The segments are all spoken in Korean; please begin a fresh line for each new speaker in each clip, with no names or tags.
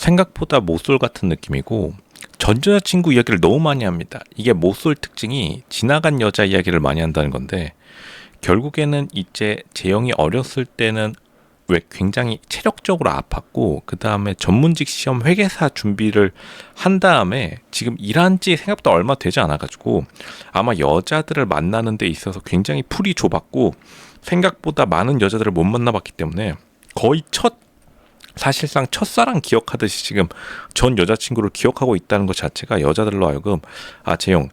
생각보다 모쏠 같은 느낌이고 전 여자친구 이야기를 너무 많이 합니다. 이게 모쏠 특징이 지나간 여자 이야기를 많이 한다는 건데 결국에는 이제 재영이 어렸을 때는 왜 굉장히 체력적으로 아팠고 그 다음에 전문직 시험 회계사 준비를 한 다음에 지금 일한 지 생각보다 얼마 되지 않아가지고 아마 여자들을 만나는 데 있어서 굉장히 풀이 좁았고 생각보다 많은 여자들을 못 만나봤기 때문에 거의 사실상 첫사랑 기억하듯이 지금 전 여자친구를 기억하고 있다는 것 자체가 여자들로 하여금 아 재영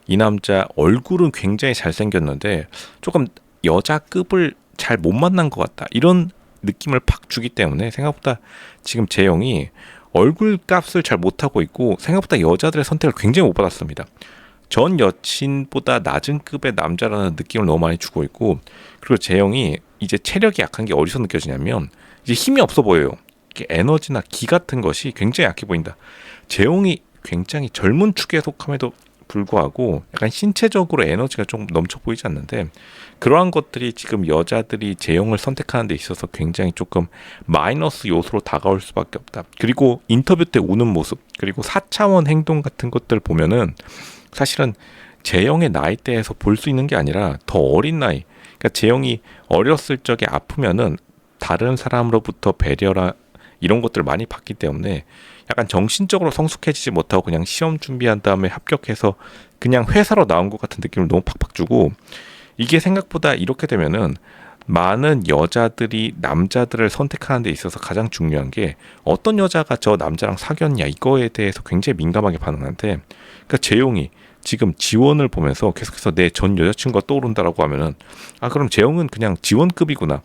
이 남자 얼굴은 굉장히 잘생겼는데 조금 여자급을 잘 못 만난 것 같다 이런 느낌을 팍 주기 때문에 생각보다 지금 재영이 얼굴 값을 잘 못하고 있고 생각보다 여자들의 선택을 굉장히 못 받았습니다. 전 여친보다 낮은 급의 남자라는 느낌을 너무 많이 주고 있고 그리고 재영이 이제 체력이 약한 게 어디서 느껴지냐면 이제 힘이 없어 보여요. 에너지나 기 같은 것이 굉장히 약해 보인다. 재영이 굉장히 젊은 축에 속함에도 불구하고 약간 신체적으로 에너지가 좀 넘쳐 보이지 않는데 그러한 것들이 지금 여자들이 재영을 선택하는 데 있어서 굉장히 조금 마이너스 요소로 다가올 수밖에 없다. 그리고 인터뷰 때 우는 모습 그리고 4차원 행동 같은 것들 보면은 사실은 재영의 나이대에서 볼 수 있는 게 아니라 더 어린 나이 그러니까 재영이 어렸을 적에 아프면은 다른 사람으로부터 배려라 이런 것들을 많이 받기 때문에 약간 정신적으로 성숙해지지 못하고 그냥 시험 준비한 다음에 합격해서 그냥 회사로 나온 것 같은 느낌을 너무 팍팍 주고 이게 생각보다 이렇게 되면은 많은 여자들이 남자들을 선택하는 데 있어서 가장 중요한 게 어떤 여자가 저 남자랑 사귀었냐 이거에 대해서 굉장히 민감하게 반응하는데 그러니까 재용이 지금 지원을 보면서 계속해서 내 전 여자친구가 떠오른다라고 하면은 아 그럼 재용은 그냥 지원급이구나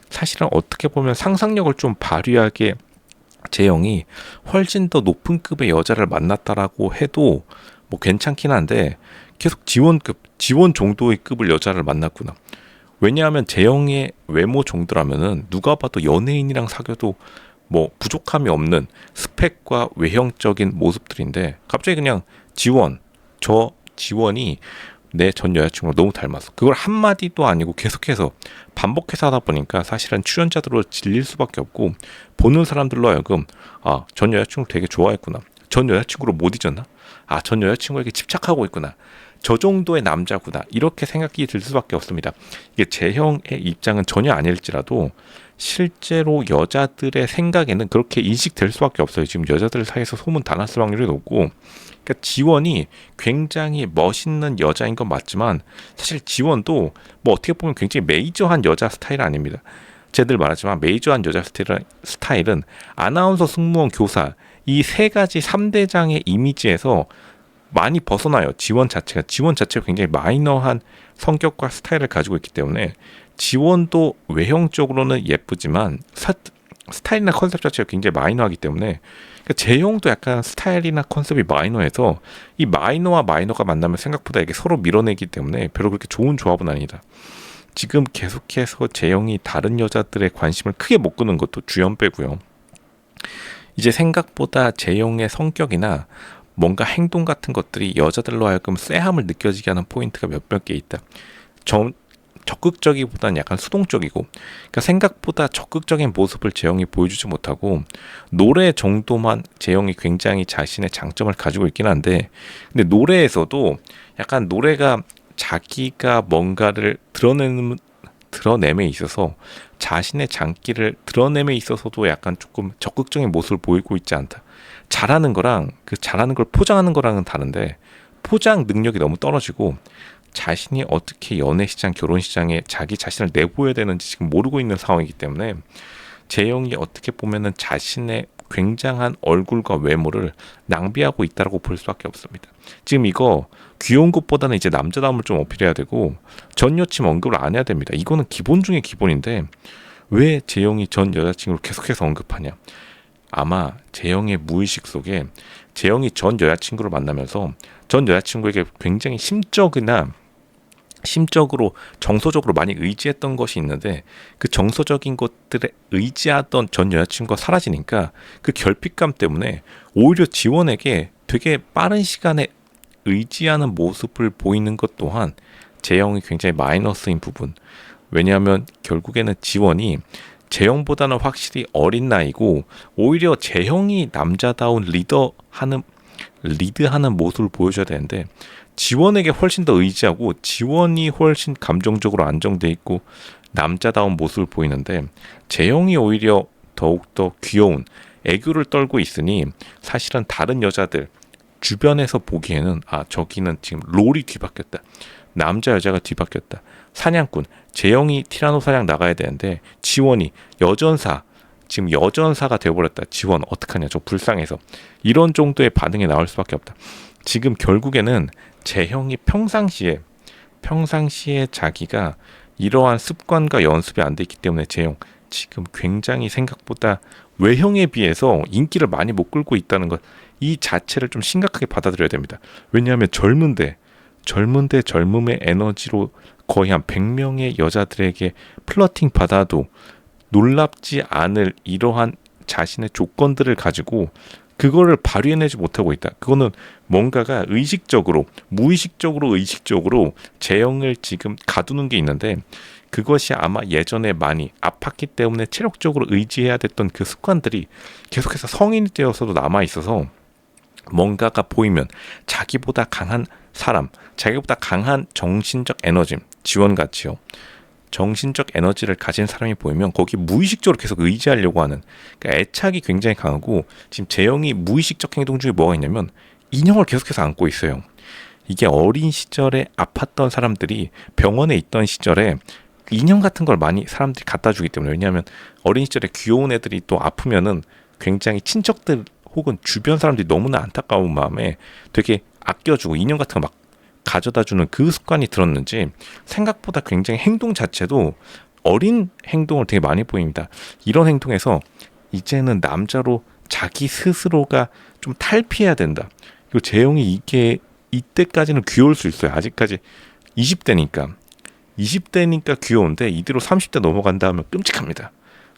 사실은 어떻게 보면 상상력을 좀 발휘하게 재영이 훨씬 더 높은 급의 여자를 만났다라고 해도 뭐 괜찮긴 한데 계속 지원 정도의 급을 여자를 만났구나. 왜냐하면 재영의 외모 정도라면은 누가 봐도 연예인이랑 사귀어도 뭐 부족함이 없는 스펙과 외형적인 모습들인데 갑자기 그냥 지원이 내 전 여자친구랑 너무 닮았어. 그걸 한마디도 아니고 계속해서 반복해서 하다 보니까 사실은 출연자들로 질릴 수밖에 없고 보는 사람들로 하여금 아, 전 여자친구 되게 좋아했구나. 전 여자친구로 못 잊었나? 아, 전 여자친구에게 집착하고 있구나. 저 정도의 남자구나. 이렇게 생각이 들 수밖에 없습니다. 이게 재형의 입장은 전혀 아닐지라도 실제로 여자들의 생각에는 그렇게 인식될 수밖에 없어요. 지금 여자들 사이에서 소문 다 났을 확률이 높고 그러니까 지원이 굉장히 멋있는 여자인 건 맞지만 사실 지원도 뭐 어떻게 보면 굉장히 메이저한 여자 스타일 아닙니다. 쟤들 말하지만 메이저한 여자 스타일은 아나운서, 승무원, 교사 이 세 가지 3대장의 이미지에서 많이 벗어나요. 지원 자체가 굉장히 마이너한 성격과 스타일을 가지고 있기 때문에 지원도 외형적으로는 예쁘지만 스타일이나 컨셉 자체가 굉장히 마이너하기 때문에 그러니까 재용도 약간 스타일이나 컨셉이 마이너해서 이 마이너와 마이너가 만나면 생각보다 이게 서로 밀어내기 때문에 별로 그렇게 좋은 조합은 아니다. 지금 계속해서 재영이 다른 여자들의 관심을 크게 못 끄는 것도 주연 빼고요. 이제 생각보다 재영의 성격이나 뭔가 행동 같은 것들이 여자들로 하여금 쎄함을 느껴지게 하는 포인트가 몇몇 개 있다. 적극적이보다는 약간 수동적이고 그러니까 생각보다 적극적인 모습을 재영이 보여주지 못하고 노래 정도만 재영이 굉장히 자신의 장점을 가지고 있긴 한데 근데 노래에서도 약간 노래가 자기가 뭔가를 드러냄에 있어서 자신의 장기를 드러냄에 있어서도 약간 조금 적극적인 모습을 보이고 있지 않다. 잘하는 거랑 그 잘하는 걸 포장하는 거랑은 다른데 포장 능력이 너무 떨어지고 자신이 어떻게 연애 시장, 결혼 시장에 자기 자신을 내보여야 되는지 지금 모르고 있는 상황이기 때문에 재영이 어떻게 보면은 자신의 굉장한 얼굴과 외모를 낭비하고 있다고 볼 수밖에 없습니다. 지금 이거 귀여운 것보다는 이제 남자다움을 좀 어필해야 되고 전 여친 언급을 안 해야 됩니다. 이거는 기본 중에 기본인데 왜 재영이 전 여자친구를 계속해서 언급하냐? 아마 재영의 무의식 속에 재영이 전 여자친구를 만나면서 전 여자친구에게 굉장히 심적으로 정서적으로 많이 의지했던 것이 있는데 그 정서적인 것들에 의지하던 전 여자친구가 사라지니까 그 결핍감 때문에 오히려 지원에게 되게 빠른 시간에 의지하는 모습을 보이는 것 또한 재영이 굉장히 마이너스인 부분. 왜냐하면 결국에는 지원이 재영보다는 확실히 어린 나이고 오히려 재영이 남자다운 리드하는 모습을 보여줘야 되는데 지원에게 훨씬 더 의지하고 지원이 훨씬 감정적으로 안정돼 있고 남자다운 모습을 보이는데 재영이 오히려 더욱더 귀여운 애교를 떨고 있으니 사실은 다른 여자들 주변에서 보기에는 저기는 지금 롤이 뒤바뀌었다. 남자 여자가 뒤바뀌었다. 사냥꾼 재영이 티라노 사냥 나가야 되는데 지원이 여전사 지금 여전사가 되어버렸다. 지원 어떡하냐 저 불쌍해서 이런 정도의 반응이 나올 수밖에 없다. 지금 결국에는 재형이 평상시에 자기가 이러한 습관과 연습이 안 돼 있기 때문에 재형 지금 굉장히 생각보다 외형에 비해서 인기를 많이 못 끌고 있다는 것 이 자체를 좀 심각하게 받아들여야 됩니다. 왜냐하면 젊음의 에너지로 거의 한 100명의 여자들에게 플러팅 받아도 놀랍지 않을 이러한 자신의 조건들을 가지고 그거를 발휘해내지 못하고 있다. 그거는 뭔가가 의식적으로 재형을 지금 가두는 게 있는데 그것이 아마 예전에 많이 아팠기 때문에 체력적으로 의지해야 됐던 그 습관들이 계속해서 성인이 되어서도 남아있어서 뭔가가 보이면 자기보다 강한 사람, 자기보다 강한 정신적 에너지, 지원같이요. 정신적 에너지를 가진 사람이 보이면 거기 무의식적으로 계속 의지하려고 하는 그러니까 애착이 굉장히 강하고 지금 재영이 무의식적 행동 중에 뭐가 있냐면 인형을 계속해서 안고 있어요. 이게 어린 시절에 아팠던 사람들이 병원에 있던 시절에 인형 같은 걸 많이 사람들이 갖다 주기 때문에 왜냐하면 어린 시절에 귀여운 애들이 또 아프면은 굉장히 친척들 혹은 주변 사람들이 너무나 안타까운 마음에 되게 아껴주고 인형 같은 거 막 가져다주는 그 습관이 들었는지 생각보다 굉장히 행동 자체도 어린 행동을 되게 많이 보입니다. 이런 행동에서 이제는 남자로 자기 스스로가 좀 탈피해야 된다. 그리고 재영이 이게 이때까지는 귀여울 수 있어요. 아직까지 20대니까 귀여운데 이대로 30대 넘어간다 하면 끔찍합니다.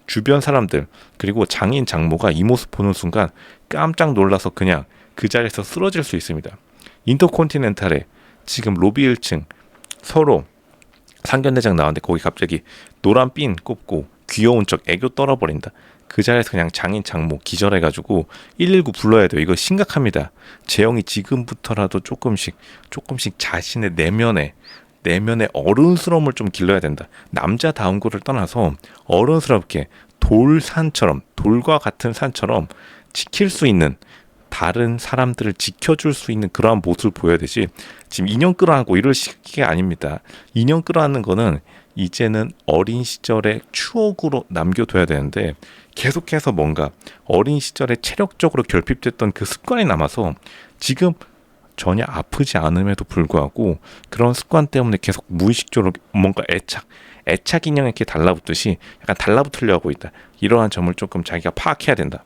주변 사람들 그리고 장인 장모가 이 모습 보는 순간 깜짝 놀라서 그냥 그 자리에서 쓰러질 수 있습니다. 인터컨티넨탈에 지금 로비 1층 서로 상견례장 나왔는데 거기 갑자기 노란 핀 꼽고 귀여운 척 애교 떨어버린다. 그 자리에서 그냥 장인 장모 기절해가지고 119 불러야 돼요. 이거 심각합니다. 재영이 지금부터라도 조금씩 자신의 내면의 어른스러움을 좀 길러야 된다. 남자다운 거를 떠나서 어른스럽게 돌과 같은 산처럼 지킬 수 있는 다른 사람들을 지켜줄 수 있는 그러한 모습을 보여야 되지 지금 인형 끌어안고 이럴 시기가 아닙니다. 인형 끌어안는 거는 이제는 어린 시절의 추억으로 남겨둬야 되는데 계속해서 뭔가 어린 시절에 체력적으로 결핍됐던 그 습관이 남아서 지금 전혀 아프지 않음에도 불구하고 그런 습관 때문에 계속 무의식적으로 뭔가 애착 인형에 이렇게 달라붙듯이 약간 달라붙으려고 하고 있다. 이러한 점을 조금 자기가 파악해야 된다.